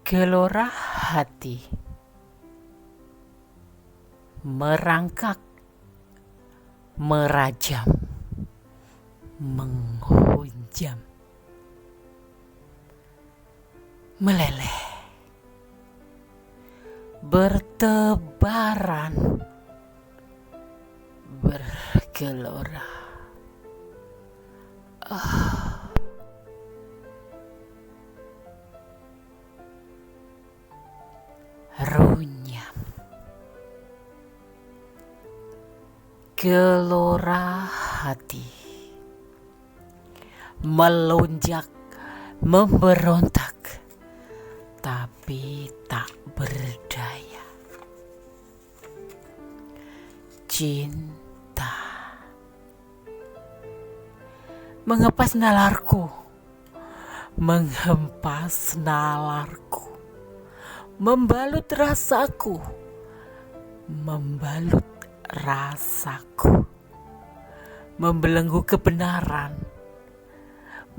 Gelora hati merangkak, merajam, menghunjam, meleleh, bertebaran, bergelora. Runyam. Gelora hati melonjak, memberontak, tapi tak berdaya. Cinta menghempas nalarku, menghempas nalarku, membalut rasaku, membalut rasaku, membelenggu kebenaran,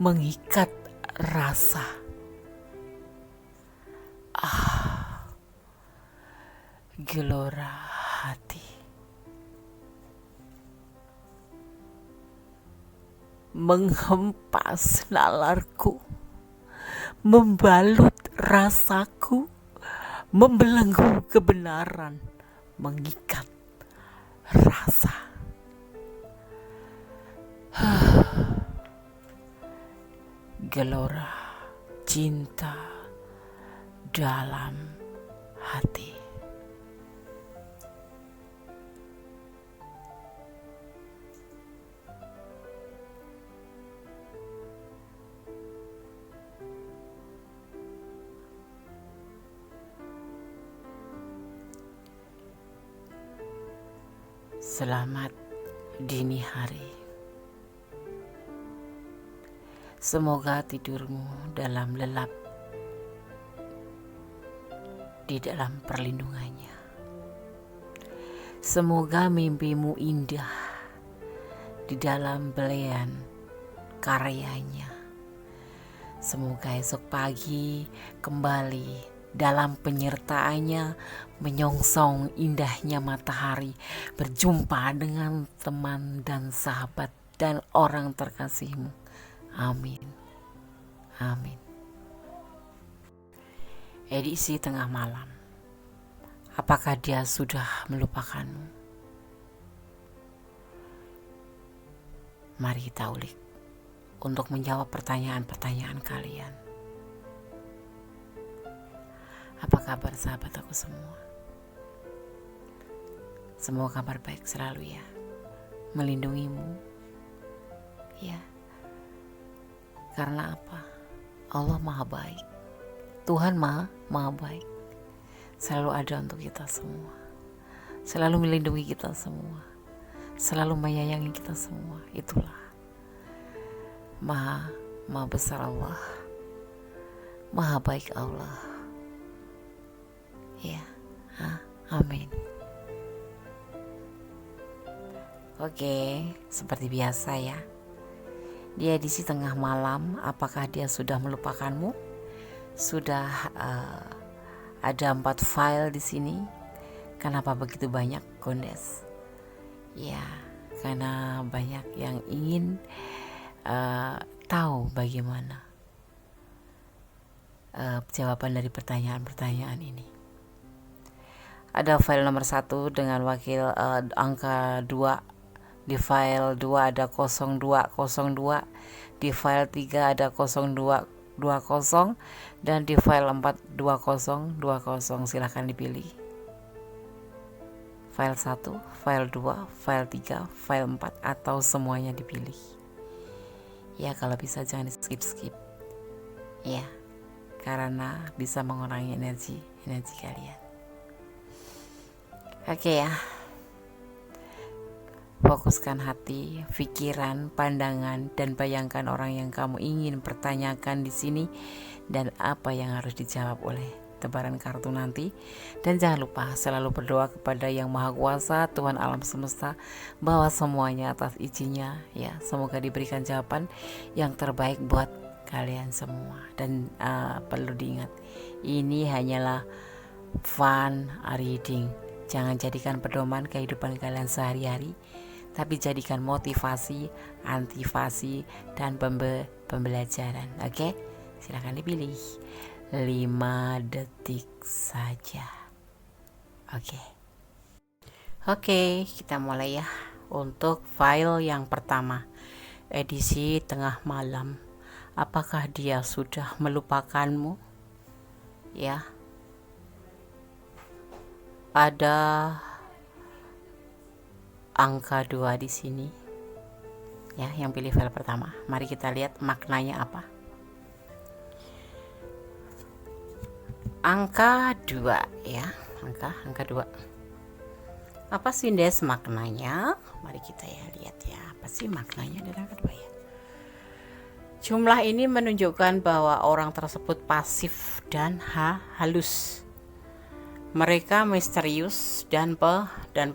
mengikat rasa. Gelora hati menghempas nalarku, membalut rasaku, membelenggu kebenaran, mengikat rasa. Gelora cinta dalam hati. Selamat dini hari. Semoga tidurmu dalam lelap di dalam perlindungannya. Semoga mimpimu indah di dalam belayan karyanya. Semoga esok pagi kembali dalam penyertaannya menyongsong indahnya matahari, berjumpa dengan teman dan sahabat dan orang terkasihmu. Amin. Amin. Edisi tengah malam. Apakah dia sudah melupakanmu? Mari kita ulik untuk menjawab pertanyaan-pertanyaan kalian. Apa kabar sahabat aku semua? Semoga kabar baik selalu ya, melindungimu. Ya, karena apa? Allah maha baik, Tuhan maha baik, selalu ada untuk kita semua, selalu melindungi kita semua, selalu menyayangi kita semua. Itulah maha besar Allah, maha baik Allah. Ya, amin. Oke, seperti biasa ya. Di edisi tengah malam, apakah dia sudah melupakanmu? Sudah ada 4 file di sini. Kenapa begitu banyak, Gondes? Ya, karena banyak yang ingin tahu bagaimana jawaban dari pertanyaan-pertanyaan ini. Ada file nomor 1 dengan wakil angka 2. Di file 2 ada 0202. Di file 3 ada 0220. Dan di file 4 2020. Silahkan dipilih. File 1, file 2, file 3, file 4 atau semuanya dipilih. Ya, kalau bisa jangan di skip. Ya, karena bisa mengurangi energi kalian. Oke ya. Fokuskan hati, pikiran, pandangan, dan bayangkan orang yang kamu ingin pertanyakan di sini dan apa yang harus dijawab oleh tebaran kartu nanti. Dan jangan lupa selalu berdoa kepada Yang Maha Kuasa, Tuhan alam semesta, bahwa semuanya atas izinnya ya, semoga diberikan jawaban yang terbaik buat kalian semua. Dan perlu diingat, ini hanyalah fun reading. Jangan jadikan pedoman kehidupan kalian sehari-hari, tapi jadikan motivasi, antivasi, dan pembelajaran. Oke? Silakan dipilih. 5 detik saja. Oke, kita mulai ya. Untuk file yang pertama, edisi tengah malam. Apakah dia sudah melupakanmu? Ya. Ada angka 2 di sini. Ya, yang pilih file pertama. Mari kita lihat maknanya apa. Angka 2 ya, angka 2. Apa sih Des maknanya? Mari kita ya lihat ya, apa sih maknanya dari angka 2 ya. Jumlah ini menunjukkan bahwa orang tersebut pasif dan halus. Mereka misterius dan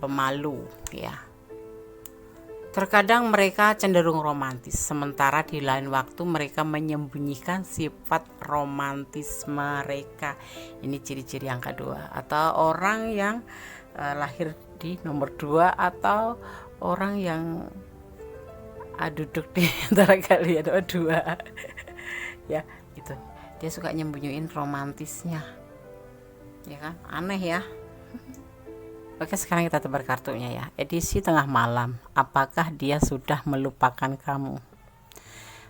pemalu ya. Terkadang mereka cenderung romantis, sementara di lain waktu mereka menyembunyikan sifat romantis mereka. Ini ciri-ciri angka 2. Atau orang yang lahir di nomor 2, atau orang yang duduk di antara kalian 2 ya, itu dia suka nyembunyiin romantisnya ya kan, aneh ya. Oke, sekarang kita tebar kartunya ya. Edisi tengah malam, apakah dia sudah melupakan kamu?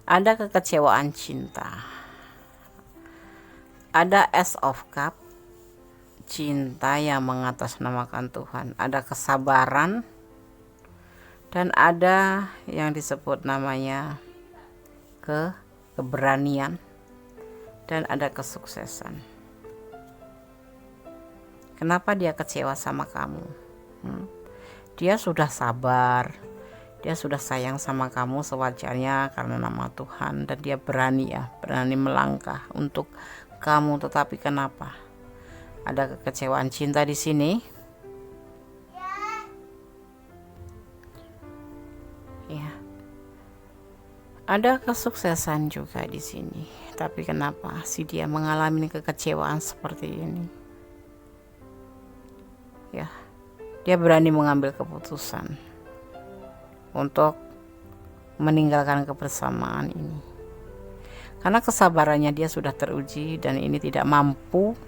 Ada kekecewaan cinta, ada Ace of Cup, cinta yang mengatasnamakan Tuhan, ada kesabaran, dan ada yang disebut namanya keberanian, dan ada kesuksesan. Kenapa dia kecewa sama kamu? Dia sudah sabar, dia sudah sayang sama kamu sewajarnya karena nama Tuhan, dan dia berani melangkah untuk kamu. Tetapi kenapa? Ada kekecewaan cinta di sini. Ya. Ada kesuksesan juga di sini. Tapi kenapa sih dia mengalami kekecewaan seperti ini? Ya. Dia berani mengambil keputusan untuk meninggalkan kebersamaan ini. Karena kesabarannya dia sudah teruji, dan ini tidak mampu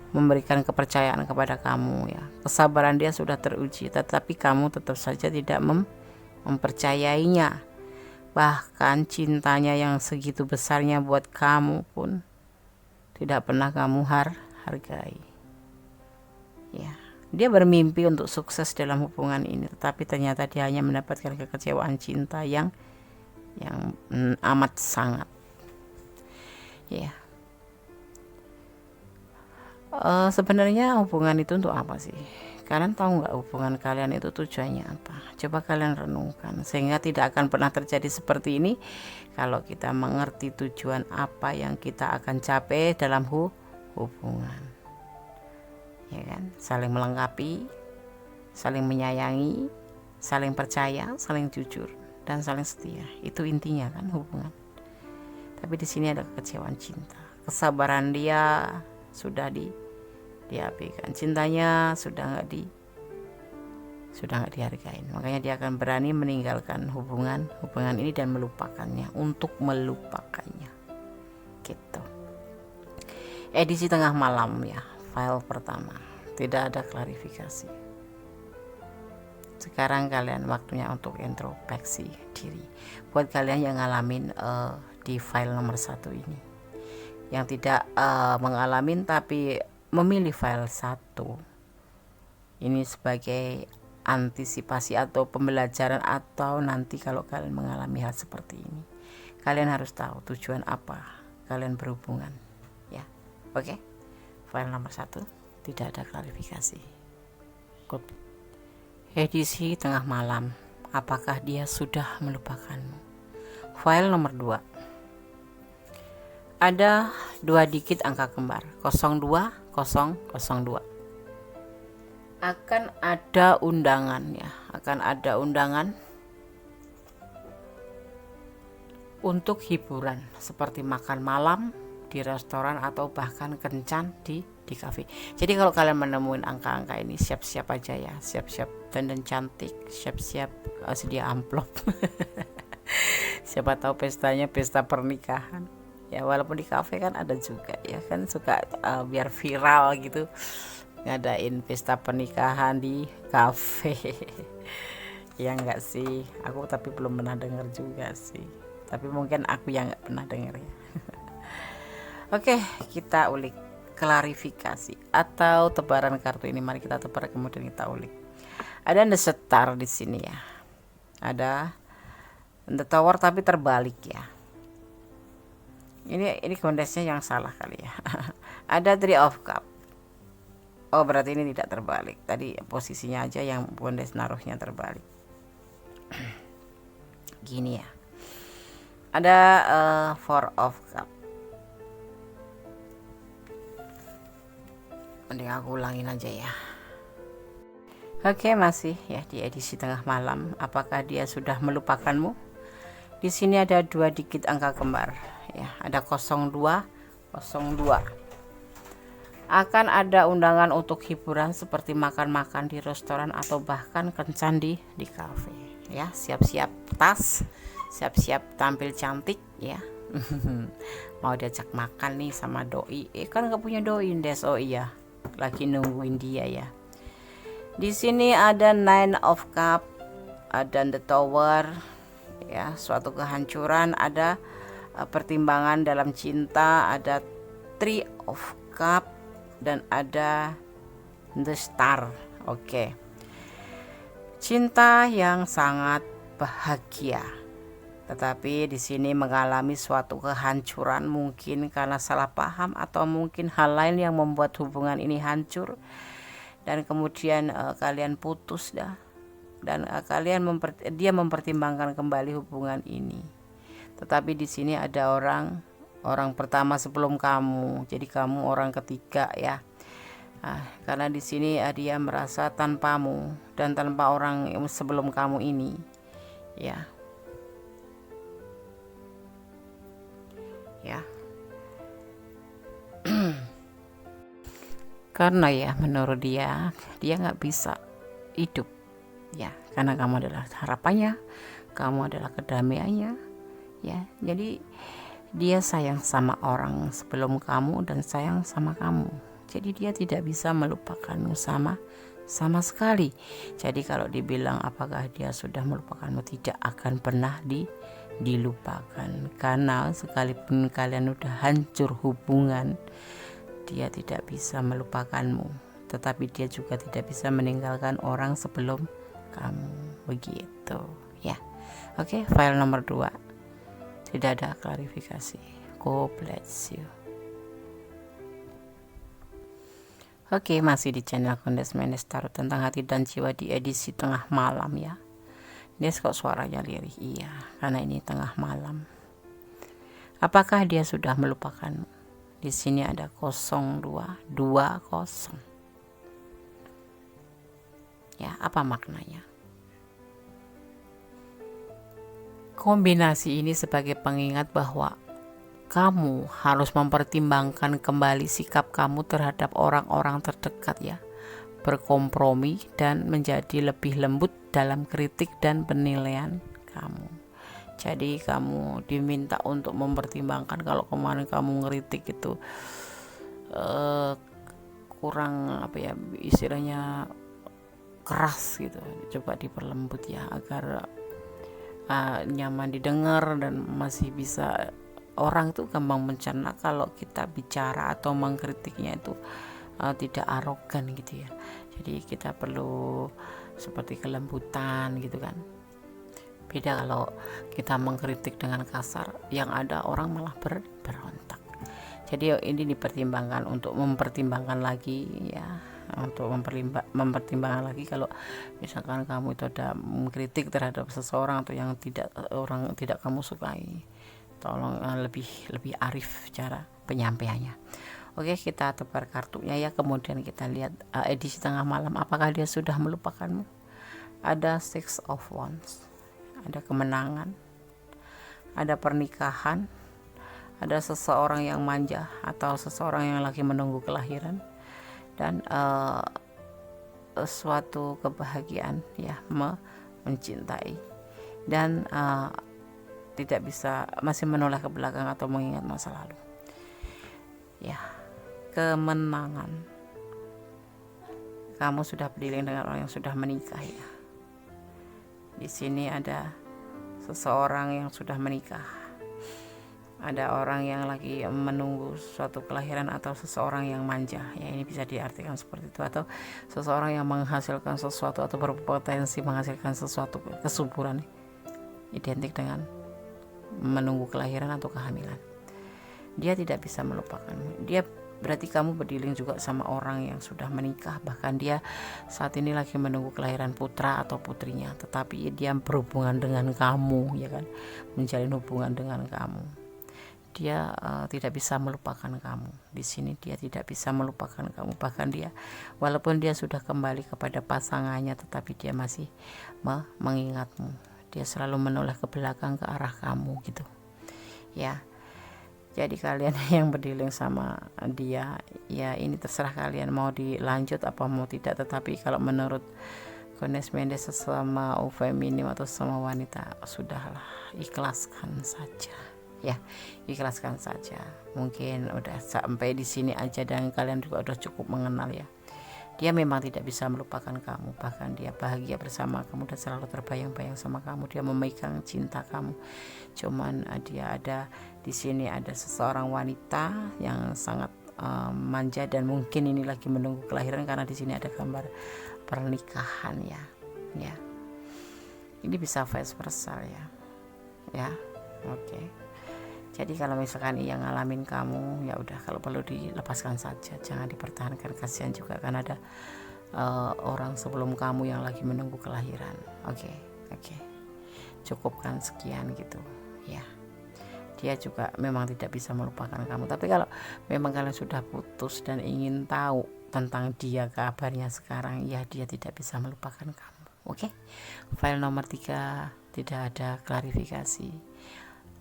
memberikan kepercayaan kepada kamu ya. Kesabaran dia sudah teruji, tetapi kamu tetap saja tidak mempercayainya. Bahkan cintanya yang segitu besarnya buat kamu pun tidak pernah kamu hargai. Ya, dia bermimpi untuk sukses dalam hubungan ini, tetapi ternyata dia hanya mendapatkan kekecewaan cinta yang amat sangat. Ya. Sebenarnya hubungan itu untuk apa sih? Kalian tahu nggak hubungan kalian itu tujuannya apa? Coba kalian renungkan, sehingga tidak akan pernah terjadi seperti ini kalau kita mengerti tujuan apa yang kita akan capai dalam hubungan. Ya kan? Saling melengkapi, saling menyayangi, saling percaya, saling jujur, dan saling setia. Itu intinya kan hubungan. Tapi di sini ada kekecewaan cinta. Kesabaran dia sudah diabaikan, cintanya sudah nggak dihargain. Makanya dia akan berani meninggalkan hubungan ini dan melupakannya, untuk melupakannya gitu. Edisi tengah malam ya, file pertama, tidak ada klarifikasi. Sekarang kalian waktunya untuk introspeksi diri. Buat kalian yang ngalamin di file nomor 1 ini, yang tidak mengalami tapi memilih file 1 ini sebagai antisipasi atau pembelajaran, atau nanti kalau kalian mengalami hal seperti ini, kalian harus tahu tujuan apa kalian berhubungan ya. Oke, file nomor 1 tidak ada klarifikasi. Good. Edisi tengah malam, apakah dia sudah melupakanmu? File nomor 2 ada 2 digit angka kembar, 02002. Akan ada undangan ya, akan ada undangan untuk hiburan seperti makan malam di restoran atau bahkan kencan di kafe. Jadi kalau kalian menemuin angka-angka ini, siap-siap aja ya, siap-siap dandan cantik, siap-siap sedia amplop. Siapa tahu pestanya pesta pernikahan. Ya walaupun di kafe kan ada juga ya kan, suka biar viral gitu ngadain pesta pernikahan di kafe. Ya enggak sih, aku tapi belum pernah dengar juga sih, tapi mungkin aku yang nggak pernah dengar ya. Oke, kita ulik klarifikasi atau tebaran kartu ini. Mari kita tebar kemudian kita ulik. Ada the star di sini ya, ada the tower tapi terbalik ya. Ini kondisinya yang salah kali ya. Ada three of cup. Oh berarti ini tidak terbalik. Tadi posisinya aja yang bondes naruhnya terbalik. Gini ya. Ada four of cup. Mending aku ulangin aja ya. Oke, masih ya di edisi tengah malam. Apakah dia sudah melupakanmu? Di sini ada 2 digit angka kembar ya, ada 0202. Akan ada undangan untuk hiburan seperti makan-makan di restoran atau bahkan kencan di kafe ya. Siap-siap tas, siap-siap tampil cantik ya. Mau diajak makan nih sama doi, kan gak punya doi Des. Oh iya, lagi nungguin dia ya. Di sini ada nine of cup, ada the tower ya, suatu kehancuran, ada pertimbangan dalam cinta, ada three of cup dan ada the star. Oke. Cinta yang sangat bahagia. Tetapi di sini mengalami suatu kehancuran, mungkin karena salah paham atau mungkin hal lain yang membuat hubungan ini hancur. Dan kemudian kalian putus dah. Dan dia mempertimbangkan kembali hubungan ini. Tetapi di sini ada orang pertama sebelum kamu. Jadi kamu orang ketiga ya. Karena di sini dia merasa tanpamu dan tanpa orang sebelum kamu ini ya. Ya. Karena ya menurut dia nggak bisa hidup ya, karena kamu adalah harapannya, kamu adalah kedamaiannya ya. Jadi dia sayang sama orang sebelum kamu dan sayang sama kamu, jadi dia tidak bisa melupakanmu sama sekali. Jadi kalau dibilang apakah dia sudah melupakanmu, tidak akan pernah dilupakan, karena sekalipun kalian udah hancur hubungan, dia tidak bisa melupakanmu, tetapi dia juga tidak bisa meninggalkan orang sebelum kamu, begitu ya. Oke, file nomor 2 tidak ada klarifikasi. God bless you. Oke, masih di channel Kondes Mendes Tarot tentang hati dan jiwa di edisi tengah malam ya. Dia kok suaranya lirih? Iya, karena ini tengah malam. Apakah dia sudah melupakanmu? Di sini ada 0220. Ya, apa maknanya? Kombinasi ini sebagai pengingat bahwa kamu harus mempertimbangkan kembali sikap kamu terhadap orang-orang terdekat ya. Berkompromi dan menjadi lebih lembut dalam kritik dan penilaian kamu. Jadi kamu diminta untuk mempertimbangkan kalau kemarin kamu ngeritik itu kurang apa ya, istilahnya keras gitu. Coba diperlembut ya agar nyaman didengar dan masih bisa, orang tuh gampang mencerna kalau kita bicara atau mengkritiknya itu tidak arogan gitu ya. Jadi kita perlu seperti kelembutan gitu kan. Beda kalau kita mengkritik dengan kasar, yang ada orang malah berontak. Jadi ini dipertimbangkan, untuk mempertimbangkan lagi ya, untuk mempertimbangkan lagi kalau misalkan kamu itu ada mengkritik terhadap seseorang atau yang tidak kamu sukai, tolong lebih arif cara penyampaiannya. Oke, kita tebar kartunya ya, kemudian kita lihat edisi tengah malam apakah dia sudah melupakanmu. Ada 6 of Wands, ada kemenangan, ada pernikahan, ada seseorang yang manja atau seseorang yang lagi menunggu kelahiran, dan suatu kebahagiaan ya, mencintai, dan tidak bisa masih menoleh ke belakang atau mengingat masa lalu ya. Kemenangan, kamu sudah berdiri dengan orang yang sudah menikah ya. Di sini ada seseorang yang sudah menikah, ada orang yang lagi menunggu suatu kelahiran, atau seseorang yang manja ya, ini bisa diartikan seperti itu, atau seseorang yang menghasilkan sesuatu atau berpotensi menghasilkan sesuatu, kesuburan, identik dengan menunggu kelahiran atau kehamilan. Dia tidak bisa melupakanmu. Dia berarti kamu berdiling juga sama orang yang sudah menikah, bahkan dia saat ini lagi menunggu kelahiran putra atau putrinya, tetapi dia berhubungan dengan kamu ya kan, menjalin hubungan dengan kamu. Dia tidak bisa melupakan kamu. Di sini dia tidak bisa melupakan kamu, bahkan dia walaupun dia sudah kembali kepada pasangannya, tetapi dia masih mengingatmu. Dia selalu menoleh ke belakang, ke arah kamu gitu ya. Jadi kalian yang berdiling sama dia ya, ini terserah kalian mau dilanjut apa mau tidak, tetapi kalau menurut Ganesh Mendes sesama feminim atau sesama wanita, sudahlah, ikhlaskan saja ya, ikhlaskan saja. Mungkin udah sampai di sini aja dan kalian juga udah cukup mengenal ya. Dia memang tidak bisa melupakan kamu, bahkan dia bahagia bersama kamu dan selalu terbayang-bayang sama kamu. Dia memegang cinta kamu. Cuman dia ada di sini, ada seseorang wanita yang sangat manja, dan mungkin ini lagi menunggu kelahiran karena di sini ada gambar pernikahan ya. Ya. Ini bisa vice versa ya. Ya. Oke. Jadi kalau misalkan ia ngalamin kamu, ya udah, kalau perlu dilepaskan saja, jangan dipertahankan, kasihan juga kan ada orang sebelum kamu yang lagi menunggu kelahiran. Oke. Cukupkan sekian gitu ya. Dia juga memang tidak bisa melupakan kamu. Tapi kalau memang kalian sudah putus dan ingin tahu tentang dia, kabarnya sekarang, ya dia tidak bisa melupakan kamu. Oke. File nomor 3 tidak ada klarifikasi.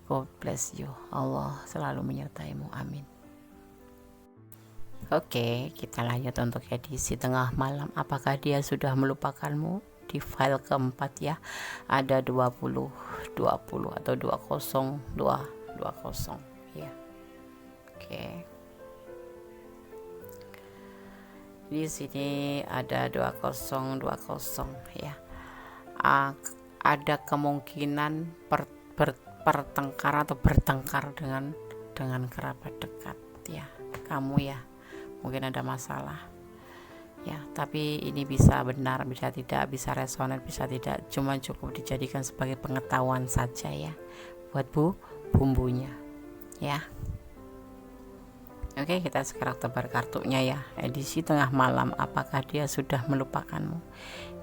God bless you. Allah selalu menyertaimu. Amin. Oke, kita lanjut untuk edisi tengah malam. Apakah dia sudah melupakanmu? Di file keempat ya, ada 20 atau 20 ya. Oke. Di sini ada 20 ya. Ada kemungkinan bertengkar dengan kerabat dekat ya, kamu ya, mungkin ada masalah ya, tapi ini bisa benar, bisa tidak, bisa resonan, bisa tidak, cuma cukup dijadikan sebagai pengetahuan saja ya, buat bumbunya ya. Oke, kita sekarang tebar kartunya ya, edisi tengah malam. Apakah dia sudah melupakanmu?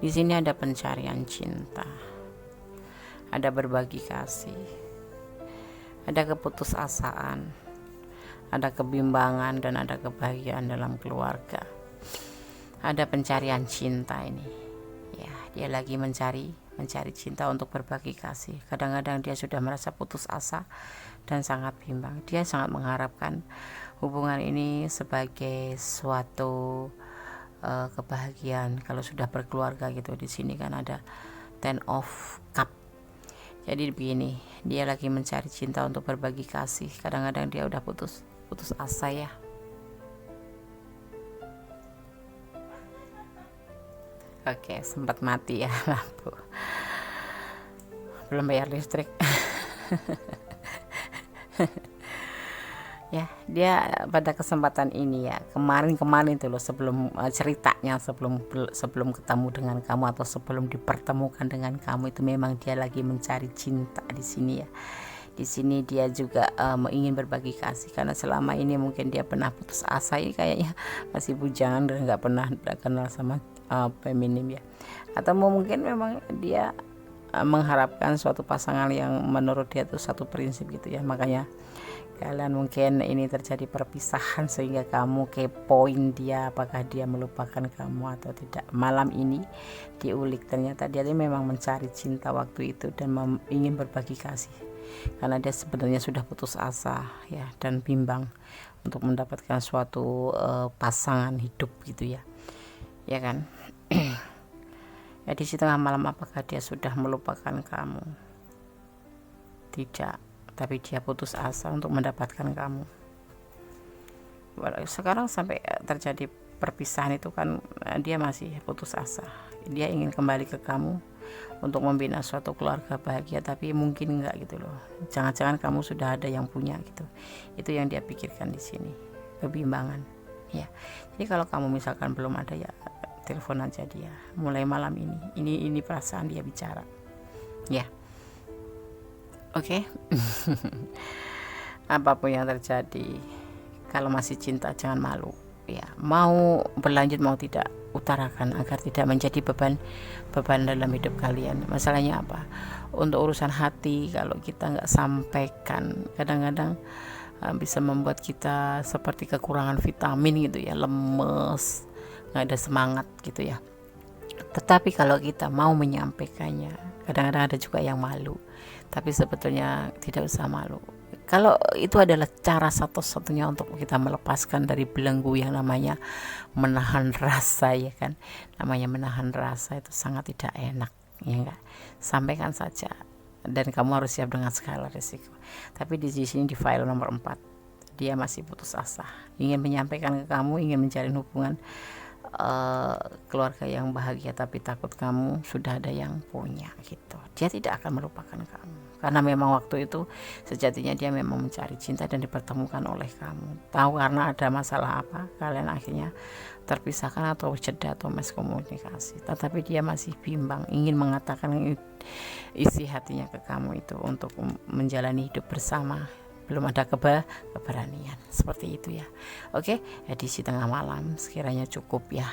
Di sini ada pencarian cinta, ada berbagi kasih, ada keputusasaan, ada kebimbangan, dan ada kebahagiaan dalam keluarga. Ada pencarian cinta ini ya, dia lagi mencari cinta untuk berbagi kasih. Kadang-kadang dia sudah merasa putus asa dan sangat bimbang. Dia sangat mengharapkan hubungan ini sebagai suatu kebahagiaan kalau sudah berkeluarga gitu. Di sini kan ada Ten of Cup. Jadi begini, dia lagi mencari cinta untuk berbagi kasih. Kadang-kadang dia udah putus asa ya. Oke, sempat mati ya lampu. Belum bayar listrik. Ya, dia pada kesempatan ini ya, kemarin tuh loh, sebelum ceritanya, sebelum ketemu dengan kamu atau sebelum dipertemukan dengan kamu, itu memang dia lagi mencari cinta di sini ya. Di sini dia juga ingin berbagi kasih, karena selama ini mungkin dia pernah putus asa ya, kayaknya masih bujangan dan nggak pernah kenal sama feminim ya. Atau mungkin memang dia mengharapkan suatu pasangan yang menurut dia itu satu prinsip gitu ya. Makanya kalian mungkin ini terjadi perpisahan sehingga kamu kepoin dia, apakah dia melupakan kamu atau tidak. Malam ini diulik, ternyata dia memang mencari cinta waktu itu dan ingin berbagi kasih. karena dia sebenarnya sudah putus asa ya, dan bimbang untuk mendapatkan suatu pasangan hidup gitu ya, ya kan. Edisi tengah malam, apakah dia sudah melupakan kamu? Tidak, tapi dia putus asa untuk mendapatkan kamu. Sekarang sampai terjadi perpisahan itu kan dia masih putus asa. Dia ingin kembali ke kamu untuk membina suatu keluarga bahagia, tapi mungkin enggak gitu loh. Jangan-jangan kamu sudah ada yang punya gitu. Itu yang dia pikirkan di sini, kebimbangan ya. Jadi kalau kamu misalkan belum ada, ya telepon aja dia mulai malam ini. Ini perasaan dia bicara ya. Oke. Apapun yang terjadi, kalau masih cinta jangan malu ya. Mau berlanjut mau tidak, utarakan agar tidak menjadi beban dalam hidup kalian. Masalahnya apa? Untuk urusan hati, kalau kita nggak sampaikan, kadang-kadang bisa membuat kita seperti kekurangan vitamin gitu ya, lemes, nggak ada semangat gitu ya. Tetapi kalau kita mau menyampaikannya, kadang-kadang ada juga yang malu, tapi sebetulnya tidak usah malu. Kalau itu adalah cara satu-satunya untuk kita melepaskan dari belenggu yang namanya menahan rasa, ya kan. Namanya menahan rasa itu sangat tidak enak, ya enggak. Sampaikan saja, dan kamu harus siap dengan segala risiko. Tapi di sini di file nomor 4, dia masih putus asa, ingin menyampaikan ke kamu, ingin menjalin hubungan keluarga yang bahagia, tapi takut kamu sudah ada yang punya gitu. Dia tidak akan melupakan kamu, karena memang waktu itu sejatinya dia memang mencari cinta dan dipertemukan oleh kamu. Tahu karena ada masalah apa kalian akhirnya terpisahkan atau jeda atau miskomunikasi, tetapi dia masih bimbang, ingin mengatakan isi hatinya ke kamu itu untuk menjalani hidup bersama. Belum ada keberanian seperti itu ya. Oke, edisi tengah malam sekiranya cukup ya.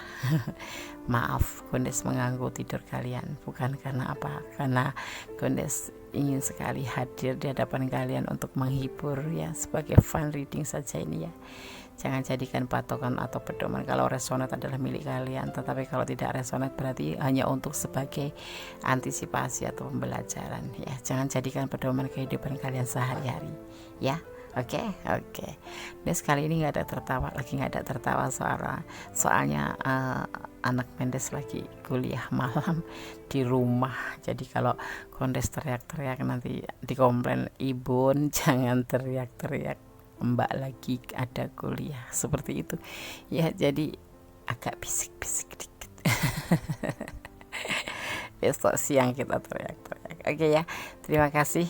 Maaf Gondes mengganggu tidur kalian, bukan karena apa, karena Gondes ingin sekali hadir di hadapan kalian untuk menghibur ya, sebagai fun reading saja ini ya. Jangan jadikan patokan atau pedoman. Kalau resonate adalah milik kalian, tetapi kalau tidak resonate berarti hanya untuk sebagai antisipasi atau pembelajaran ya. Jangan jadikan pedoman kehidupan kalian sehari-hari ya. Oke. Dan sekali ini nggak ada tertawa soalnya anak Mendes lagi kuliah malam di rumah. Jadi kalau Gondes teriak-teriak nanti dikomplain, Ibun jangan teriak-teriak, Mbak lagi ada kuliah, seperti itu ya. Jadi agak bisik-bisik dikit. Besok siang kita teriak-teriak. Oke ya, terima kasih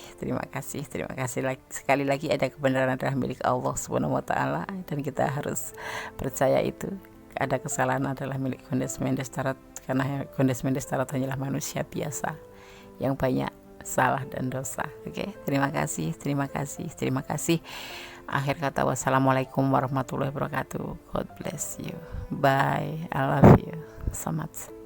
sekali lagi. Ada kebenaran adalah milik Allah Subhanahu wa Ta'ala, dan kita harus percaya itu. Ada kesalahan adalah milik Gondes Mendes Tarot, karena Gondes Mendes Tarot hanyalah manusia biasa yang banyak salah dan dosa. Oke, terima kasih. Akhir kata, wassalamualaikum warahmatullahi wabarakatuh. God bless you. Bye. I love you so much.